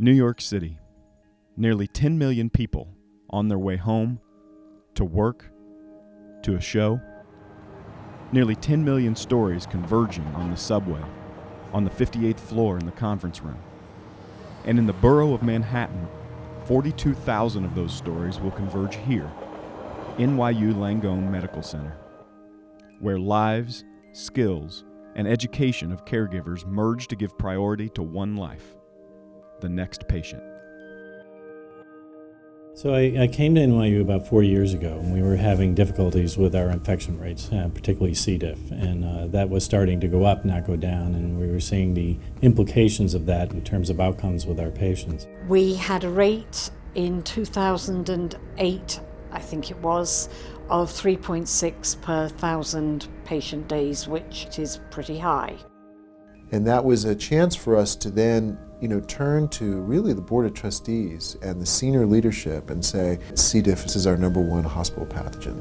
New York City. Nearly 10 million people on their way home, to work, to a show. Nearly 10 million stories converging on the subway, on the 58th floor in the conference room. And in the borough of Manhattan, 42,000 of those stories will converge here, NYU Langone Medical Center, where lives, skills, and education of caregivers merge to give priority to one life, the next patient. So I came to NYU about 4 years ago, and we were having difficulties with our infection rates, particularly C. diff, and that was starting to go up, not go down, and we were seeing the implications of that in terms of outcomes with our patients. We had a rate in 2008, I think it was, of 3.6 per 1,000 patient days, which is pretty high. And that was a chance for us to then turn to really the Board of Trustees and the senior leadership and say, C. diff is our #1 hospital pathogen.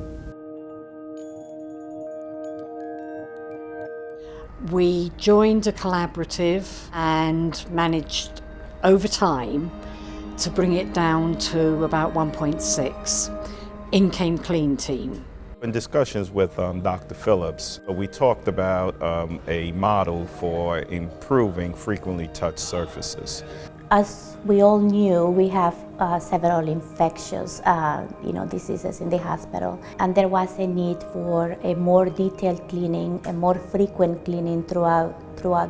We joined a collaborative and managed over time to bring it down to about 1.6. In came Clean Team. In discussions with Dr. Phillips, we talked about a model for improving frequently touched surfaces. As we all knew, we have several infectious diseases in the hospital, and there was a need for a more detailed cleaning, a more frequent cleaning throughout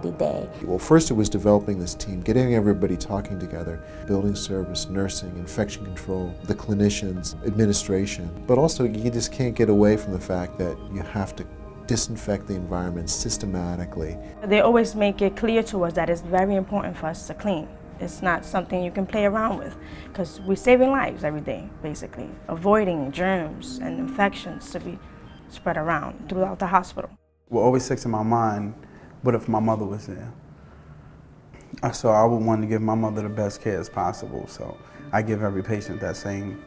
the day. Well, first it was developing this team, getting everybody talking together, building service, nursing, infection control, the clinicians, administration, but also you just can't get away from the fact that you have to disinfect the environment systematically. They always make it clear to us that it's very important for us to clean. It's not something you can play around with, because we're saving lives every day, basically, avoiding germs and infections to be spread around throughout the hospital. What always sticks in my mind, what if my mother was there? So I would want to give my mother the best care as possible, so I give every patient that same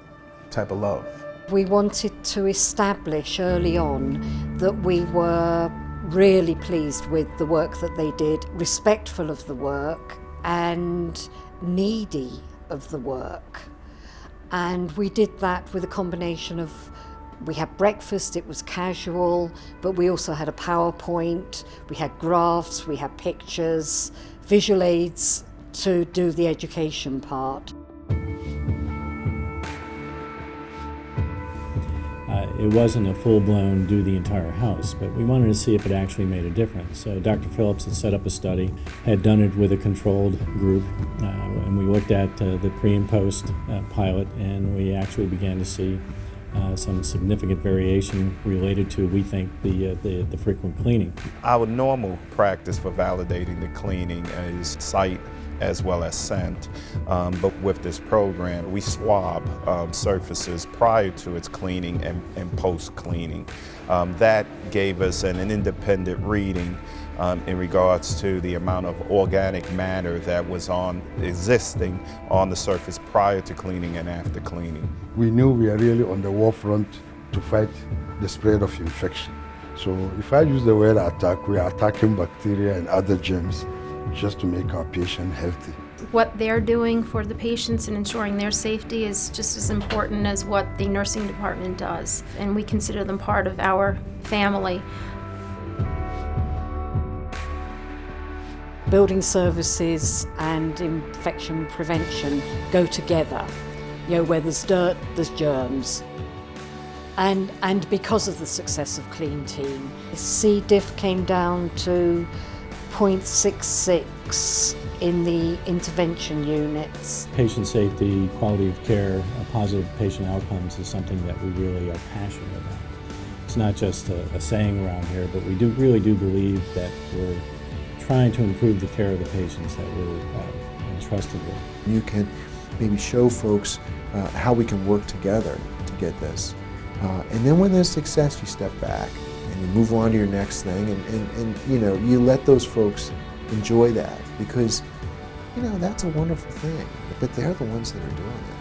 type of love. We wanted to establish early on that we were really pleased with the work that they did, respectful of the work, and needy of the work. And we did that with a combination of, we had breakfast, it was casual, but we also had a PowerPoint, we had graphs, we had pictures, visual aids to do the education part. It wasn't a full-blown do the entire house, but we wanted to see if it actually made a difference. So Dr. Phillips had set up a study, had done it with a controlled group, and we looked at the pre and post pilot, and we actually began to see some significant variation related to, we think, the frequent cleaning. Our normal practice for validating the cleaning is sight as well as scent, but with this program we swab surfaces prior to its cleaning and post-cleaning. That gave us an independent reading in regards to the amount of organic matter that was existing on the surface prior to cleaning and after cleaning. We knew we are really on the war front to fight the spread of infection. So if I use the word attack, we are attacking bacteria and other germs just to make our patient healthy. What they're doing for the patients and ensuring their safety is just as important as what the nursing department does, and we consider them part of our family. Building services and infection prevention go together. Where there's dirt, there's germs. And because of the success of Clean Team, C. diff came down to 0.66 in the intervention units. Patient safety, quality of care, positive patient outcomes is something that we really are passionate about. It's not just a saying around here, but we really do believe that we're trying to improve the care of the patients that we're entrusted with. You can maybe show folks how we can work together to get this. And then when there's success, you step back and you move on to your next thing, and you let those folks enjoy that, because that's a wonderful thing, but they're the ones that are doing it.